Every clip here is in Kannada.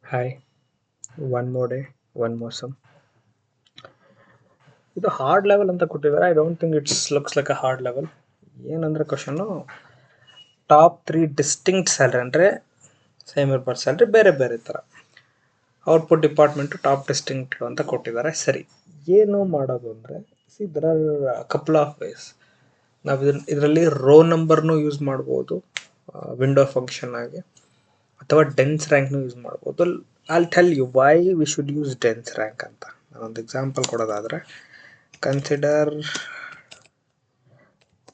Hi, one more day, one more sum. ಇದು ಹಾರ್ಡ್ ಲೆವೆಲ್ ಅಂತ ಕೊಟ್ಟಿದ್ದಾರೆ. I don't think it's looks like a hard level. ಏನಂದ್ರೆ ಕ್ವಶನ್ನು ಟಾಪ್ 3 ಡಿಸ್ಟಿಂಕ್ಟ್ ಸ್ಯಾಲ್ರಿ ಅಂದರೆ ಸೇಮ್ ಇರ್ಬಾರ್ದು ಸ್ಯಾಲ್ರಿ ಬೇರೆ ಬೇರೆ ಥರ ಔಟ್ಪುಟ್ ಡಿಪಾರ್ಟ್ಮೆಂಟು ಟಾಪ್ ಡಿಸ್ಟಿಂಕ್ಟ್ ಅಂತ ಕೊಟ್ಟಿದ್ದಾರೆ. ಸರಿ, ಏನು ಮಾಡೋದು ಅಂದರೆ there are couple of ways. ನಾವು ಇದರಲ್ಲಿ ರೋ ನಂಬರ್ನು ಯೂಸ್ ಮಾಡ್ಬೋದು ವಿಂಡೋ ಫಂಕ್ಷನ್ ಆಗಿ, ಅಥವಾ ಡೆನ್ಸ್ ರ್ಯಾಂಕ್ನು ಯೂಸ್ ಮಾಡ್ಬೋದು. I'll tell you why we should use dense rank ಅಂತ. ನಾನೊಂದು ಎಕ್ಸಾಂಪಲ್ ಕೊಡೋದಾದರೆ, ಕನ್ಸಿಡರ್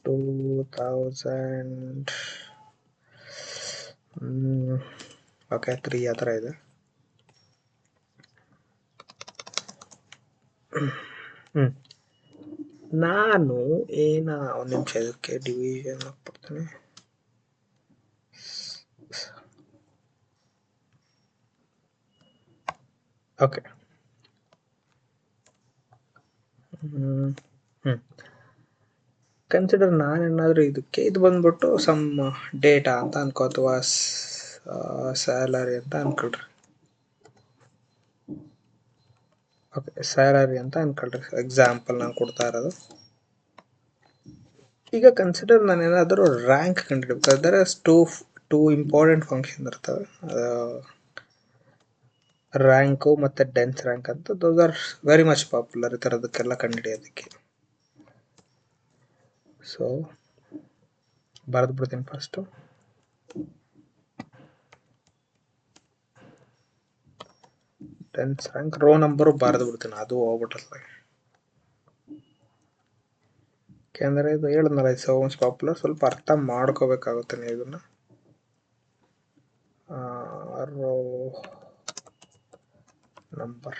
2000 ಓಕೆ 3 ಆ ಥರ ಇದೆ. ನಾನು ಒಂದು ನಿಮಿಷ ಇದಕ್ಕೆ ಡಿವಿಷನ್ ಹಾಕ್ಬಿಡ್ತೀನಿ. ಓಕೆ, ಕನ್ಸಿಡರ್ ನಾನೇನಾದರೂ ಇದಕ್ಕೆ ಇದು ಬಂದ್ಬಿಟ್ಟು ಸಮ್ ಡೇಟಾ ಅಂತ ಅನ್ಕೋ, ಅಥವಾ ಸ್ಯಾಲರಿ ಅಂತ ಅನ್ಕೊಳ್ರಿ. ಓಕೆ, ಸ್ಯಾಲರಿ ಅಂತ ಅನ್ಕೊಳ್ರಿ, ಎಕ್ಸಾಂಪಲ್ ನಾನು ಕೊಡ್ತಾ ಇರೋದು. ಈಗ ಕನ್ಸಿಡರ್ ನಾನೇನಾದರೂ ರ್ಯಾಂಕ್ ಕಂಡುಹಿಡಬೇಕು. There are two important function ಇರ್ತವೆ, ರ್ಯಾಂಕು ಮತ್ತು ಡೆನ್ಸ್ ರ್ಯಾಂಕ್ ಅಂತ. Those are very much popular ಈ ಥರದಕ್ಕೆಲ್ಲ ಕಂಡುಹಿಡಿಯೋದಕ್ಕೆ. ಸೊ ಬರೆದು ಬಿಡ್ತೀನಿ first. Dense rank row number ಬರೆದು ಬಿಡ್ತೀನಿ, ಅದು ಹೋಗ್ಬಿಟ್ಟಲ್ಲ. ಯಾಕೆಂದರೆ ಇದು ಹೇಳಿದ್ನಲ್ಲ, ಇದು ಸೋ ಮಚ್ ಪಾಪ್ಯುಲರ್, ಸ್ವಲ್ಪ ಅರ್ಥ ಮಾಡ್ಕೋಬೇಕಾಗುತ್ತೆ ನೀವು ಇದನ್ನು. ರೋ ನಂಬರ್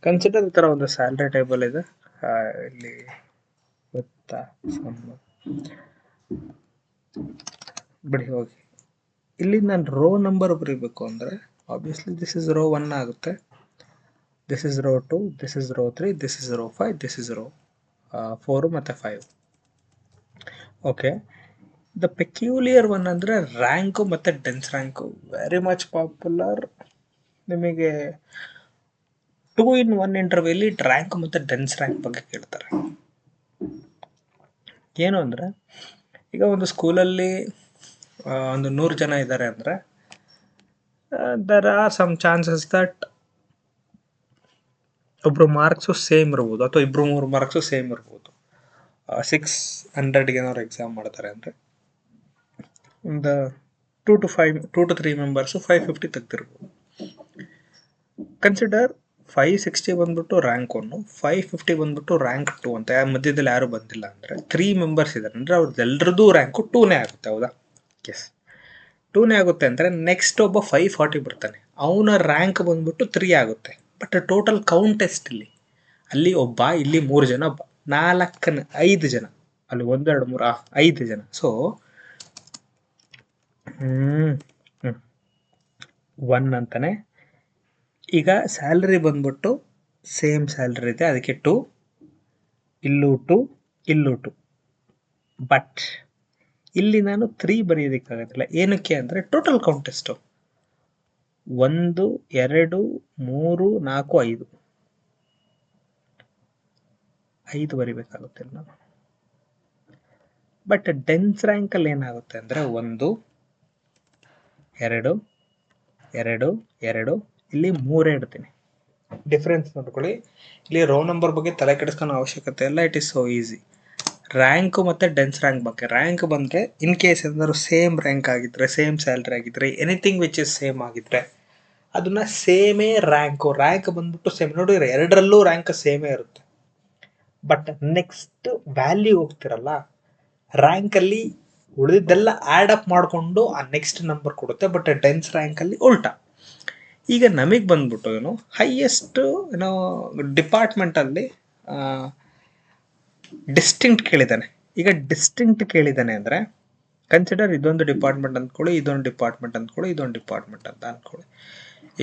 ಕನ್ಸಿಡರ್ ಈ ಥರ ಒಂದು ಸ್ಯಾಲ್ರಿ ಟೇಬಲ್ ಇದೆ. ಇಲ್ಲಿ ಗೊತ್ತಾ ಬಿಡಿ ಹೋಗಿ. ಇಲ್ಲಿ ನಾನು ರೋ ನಂಬರ್ ಬರೀಬೇಕು ಅಂದರೆ ಆಬ್ವಿಯಸ್ಲಿ ದಿಸ್ ಇಸ್ ರೋ 1 ಆಗುತ್ತೆ, this is row 2, this is row 3, this is row 5, this is row 4 ಮತ್ತು 5. ಓಕೆ, ದ ಪೆಕ್ಯುಲಿಯರ್ ಒನ್ ಅಂದರೆ ರ್ಯಾಂಕು ಮತ್ತು dense rank. Very much popular. ನಿಮಗೆ 2 in 1 ಇಂಟರ್ವ್ಯೂಲಿ ರ್ಯಾಂಕ್ ಮತ್ತು ಡೆನ್ಸ್ ರ್ಯಾಂಕ್ ಬಗ್ಗೆ ಕೇಳ್ತಾರೆ. ಏನು ಅಂದರೆ, ಈಗ ಒಂದು ಸ್ಕೂಲಲ್ಲಿ ಒಂದು 100 ಜನ ಇದ್ದಾರೆ ಅಂದರೆ there are some chances that ಒಬ್ಬರು ಮಾರ್ಕ್ಸು ಸೇಮ್ ಇರ್ಬೋದು, ಅಥವಾ 2-3 ಮಾರ್ಕ್ಸು ಸೇಮ್ ಇರ್ಬೋದು. 600ಗೆ ಏನಾದ್ರು ಎಕ್ಸಾಮ್ ಮಾಡ್ತಾರೆ ಅಂದರೆ ಒಂದು 2 to 3 ಮೆಂಬರ್ಸು 550 ತೆಗ್ದಿರ್ಬೋದು. ಕನ್ಸಿಡರ್ 560 ಬಂದ್ಬಿಟ್ಟು ರ್ಯಾಂಕ್ 1, 550 ಬಂದ್ಬಿಟ್ಟು ರ್ಯಾಂಕ್ 2 ಅಂತ. ಮಧ್ಯದಲ್ಲಿ ಯಾರು ಬಂದಿಲ್ಲ ಅಂದರೆ 3 ಮೆಂಬರ್ಸ್ ಇದ್ದಾರೆ ಅಂದರೆ ಅವ್ರದ್ದೆಲ್ಲರದ್ದು ರ್ಯಾಂಕು 2ನೇ ಆಗುತ್ತೆ. ಹೌದಾ? ಎಸ್, 2ನೇ ಆಗುತ್ತೆ ಅಂದರೆ ನೆಕ್ಸ್ಟ್ ಒಬ್ಬ 540 ಬರ್ತಾನೆ, ಅವನ ರ್ಯಾಂಕ್ ಬಂದ್ಬಿಟ್ಟು 3 ಆಗುತ್ತೆ. ಬಟ್ ಟೋಟಲ್ ಕೌಂಟ್ ಎಷ್ಟು ಇಲ್ಲಿ? ಅಲ್ಲಿ ಒಬ್ಬ, ಇಲ್ಲಿ 3 ಜನ, 5 ಜನ, ಅಲ್ಲಿ 1 2 3 5 ಜನ. ಸೊ 1 ಅಂತಾನೆ. ಈಗ ಸ್ಯಾಲ್ರಿ ಬಂದ್ಬಿಟ್ಟು ಸೇಮ್ ಸ್ಯಾಲ್ರಿ ಇದೆ, ಅದಕ್ಕೆ 2, ಇಲ್ಲೂ 2, ಇಲ್ಲೂ 2. ಬಟ್ ಇಲ್ಲಿ ನಾನು 3 ಬರೆಯೋದಕ್ಕಾಗತ್ತಿಲ್ಲ. ಏನಕ್ಕೆ ಅಂದರೆ ಟೋಟಲ್ ಕೌಂಟ್ ಎಷ್ಟು? 1 2 3 4 5 ಬರಿಬೇಕಾಗುತ್ತೆ ನಾನು. ಬಟ್ ಡೆನ್ಸ್ ರ್ಯಾಂಕಲ್ಲಿ ಏನಾಗುತ್ತೆ ಅಂದರೆ 1 2 2 2, ಇಲ್ಲಿ 3 ಇಡ್ತೀನಿ. ಡಿಫ್ರೆನ್ಸ್ ನೋಡ್ಕೊಳ್ಳಿ. ಇಲ್ಲಿ ರೋ ನಂಬರ್ ಬಗ್ಗೆ ತಲೆ ಕೆಡಿಸ್ಕೊಳ್ಳೋ ಅವಶ್ಯಕತೆ ಇಲ್ಲ, it is so easy. Rank ಮತ್ತು ಡೆನ್ಸ್ ರ್ಯಾಂಕ್ ಬಗ್ಗೆ. ರ್ಯಾಂಕ್ ಬಂದರೆ ಇನ್ ಕೇಸ್ ಏನಾದರೂ ಸೇಮ್ ರ್ಯಾಂಕ್ ಆಗಿದ್ದರೆ, ಸೇಮ್ ಸ್ಯಾಲ್ರಿ ಆಗಿದ್ದರೆ, ಎನಿಥಿಂಗ್ ವಿಚ್ ಇಸ್ ಸೇಮ್ ಆಗಿದ್ದರೆ ಅದನ್ನು ಸೇಮೇ ರ್ಯಾಂಕ್ ಬಂದ್ಬಿಟ್ಟು ಸೇಮ್. ನೋಡಿ, ಎರಡರಲ್ಲೂ ರ್ಯಾಂಕ್ ಸೇಮೇ ಇರುತ್ತೆ. ಬಟ್ ನೆಕ್ಸ್ಟ್ ವ್ಯಾಲ್ಯೂ ಹೋಗ್ತಿರಲ್ಲ, ರ್ಯಾಂಕಲ್ಲಿ ಉಳಿದಿದ್ದೆಲ್ಲ ಆ್ಯಡ್ ಅಪ್ ಮಾಡಿಕೊಂಡು ಆ ನೆಕ್ಸ್ಟ್ ನಂಬರ್ ಕೊಡುತ್ತೆ. ಬಟ್ ಡೆನ್ಸ್ ರ್ಯಾಂಕಲ್ಲಿ ಉಲ್ಟಾ. ಈಗ ನಮಗೆ ಬಂದ್ಬಿಟ್ಟು ಹೈಯೆಸ್ಟ್ ಡಿಪಾರ್ಟ್ಮೆಂಟಲ್ಲಿ ಡಿಸ್ಟಿಂಕ್ಟ್ ಕೇಳಿದ್ದಾನೆ. ಈಗ ಡಿಸ್ಟಿಂಕ್ಟ್ ಕೇಳಿದ್ದಾನೆ ಅಂದರೆ ಕನ್ಸಿಡರ್ ಇದೊಂದು ಡಿಪಾರ್ಟ್ಮೆಂಟ್ ಅಂದ್ಕೊಳ್ಳಿ, ಇದೊಂದು ಡಿಪಾರ್ಟ್ಮೆಂಟ್ ಅಂದ್ಕೊಳ್ಳಿ, ಇದೊಂದು ಡಿಪಾರ್ಟ್ಮೆಂಟ್ ಅಂತ ಅಂದ್ಕೊಳ್ಳಿ.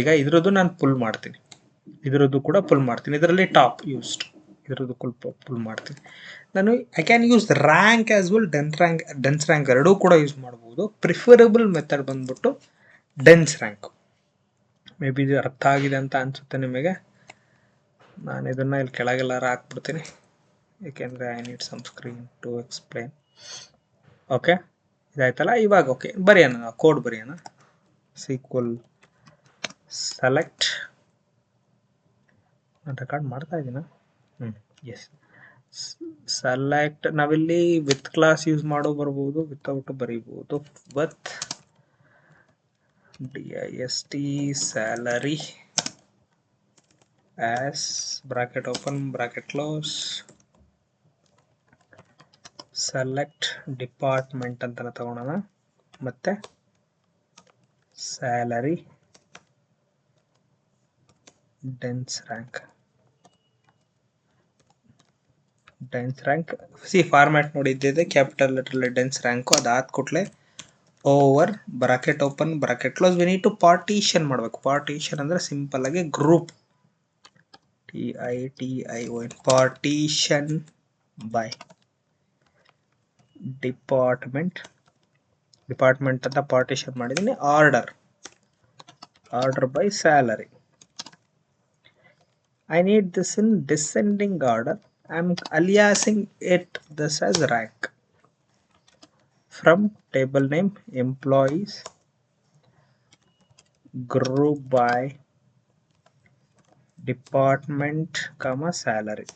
ಈಗ ಇದರದ್ದು ನಾನು ಪುಲ್ ಮಾಡ್ತೀನಿ, ಇದರದ್ದು ಕೂಡ ಪುಲ್ ಮಾಡ್ತೀನಿ. ಇದರಲ್ಲಿ ಟಾಪ್ ಯೂಸ್ಡ್, ಇದರದ್ದು ಪುಲ್ ಮಾಡ್ತೀನಿ ನಾನು. I can use rank as well dense rank ಎರಡೂ ಕೂಡ ಯೂಸ್ ಮಾಡ್ಬೋದು. ಪ್ರಿಫರಬಲ್ ಮೆಥಡ್ ಬಂದ್ಬಿಟ್ಟು ಡೆನ್ಸ್ ರ್ಯಾಂಕು. ಮೇ ಬಿ ಇದು ಅರ್ಥ ಆಗಿದೆ ಅಂತ ಅನಿಸುತ್ತೆ ನಿಮಗೆ. ನಾನು ಇದನ್ನು ಇಲ್ಲಿ ಕೆಳಗೆಲ್ಲಾರ ಹಾಕ್ಬಿಡ್ತೀನಿ, ಏಕೆಂದರೆ I need some screen to explain. Okay, ಇದಾಯ್ತಲ್ಲ. ಇವಾಗ ಓಕೆ, ಬರೆಯೋಣ, ಕೋಡ್ ಬರೆಯೋಣ. ಸೀಕ್ವಲ್ ಸೆಲೆಕ್ಟ್, ನಾನು ರೆಕಾರ್ಡ್ ಮಾಡ್ತಾ ಇದ್ದೀನ. Yes, select. ನಾವಿಲ್ಲಿ ವಿತ್ ಕ್ಲಾಸ್ ಯೂಸ್ ಮಾಡೋ ಬರ್ಬೋದು, ವಿತೌಟ್ ಬರೀಬೋದು. With dist salary as bracket open bracket close select department ಅಂತ ತಗೊಳ್ಳೋಣ. ಮತ್ತೆ salary dense rank. C format ನೋಡಿದ್ದಿದೆ, ಕ್ಯಾಪಿಟಲ್ ಲೆಟರ್ ಡೆನ್ಸ್ ರ್ಯಾಂಕು. ಅದಾದ ಕೂಡಲೇ over bracket open bracket close. We need to partition ಮಾಡಬೇಕು. ಪಾರ್ಟಿಷನ್ ಅಂದರೆ ಸಿಂಪಲ್ ಆಗಿ group, TITION, partition by department ಅಂತ ಪಾರ್ಟಿಷನ್ ಮಾಡಿದ್ದೀನಿ. Order by salary. I need this in descending order. I am aliasing it this as rank. From table name employees, group by department comma salary.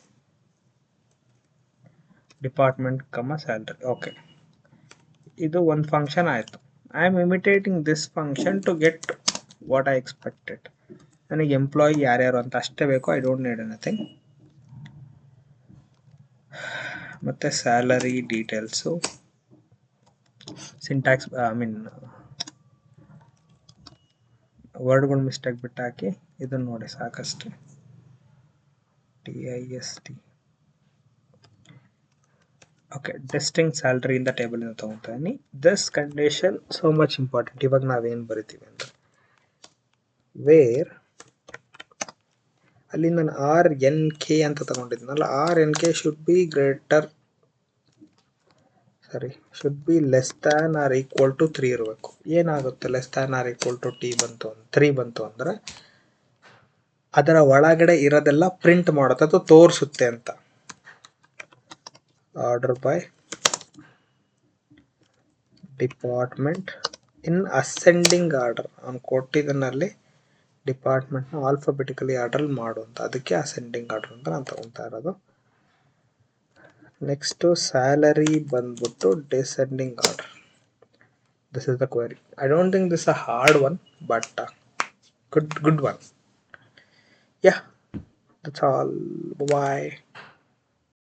Okay, ಇದು ಒಂದು ಫಂಕ್ಷನ್ ಆಯಿತು. I am imitating this function to get what I expected. ನನಗೆ ಎಂಪ್ಲಾಯಿ ಯಾರ್ಯಾರು ಅಂತ ಅಷ್ಟೇ ಬೇಕು, ಐ ಡೋಂಟ್ ನೀಡ್ ಎನಿಥಿಂಗ್. ಮತ್ತು ಸ್ಯಾಲರಿ ಡೀಟೇಲ್ಸು, ಸಿಂಟ್ಯಾಕ್ಸ್ ವರ್ಡ್ಗಳು ಮಿಸ್ಟೇಕ್ ಬಿಟ್ಟು ಹಾಕಿ. ಇದನ್ನು ನೋಡಿ ಸಾಕಷ್ಟೇ. TIST. ಓಕೆ, ಡಿಸ್ಟಿಂಕ್ಟ್ ಸ್ಯಾಲ್ರಿಯಿಂದ ಟೇಬಲಿಂದ ತೊಗೊತಾ ಇದ್ದೀನಿ. This condition so much important. ಇವಾಗ ನಾವೇನು ಬರಿತೀವಿ ಅಂದರೆ, ವೇರ್ ಅಲ್ಲಿ ನಾನು RNK ಅಂತ ತಗೊಂಡಿದ್ದೀನಲ್ಲ, RNK should be less than or equal to 3 ಇರಬೇಕು. ಏನಾಗುತ್ತೆ less than or equal to 3 ಬಂತು ಅಂದರೆ ಅದರ ಒಳಗಡೆ ಇರೋದೆಲ್ಲ ಪ್ರಿಂಟ್ ಮಾಡುತ್ತೆ ಅಥವಾ ತೋರಿಸುತ್ತೆ ಅಂತ. Order by department in ascending order. ಅವ್ನು ಕೊಟ್ಟಿದ್ದನ್ನಲ್ಲಿ ಡಿಪಾರ್ಟ್ಮೆಂಟ್ನ ಆಲ್ಫಾಬೆಟಿಕಲಿ ಆರ್ಡರ್ ಮಾಡು ಅಂತ, ಅದಕ್ಕೆ ಅಸೆಂಡಿಂಗ್ ಆರ್ಡರ್ ಅಂತ ನಾನು ತಗೊತಾ ಇರೋದು. ನೆಕ್ಸ್ಟು ಸ್ಯಾಲರಿ ಬಂದ್ಬಿಟ್ಟು descending order. This is the query. I don't think this a hard one, but good one. Yeah, that's all. Bye.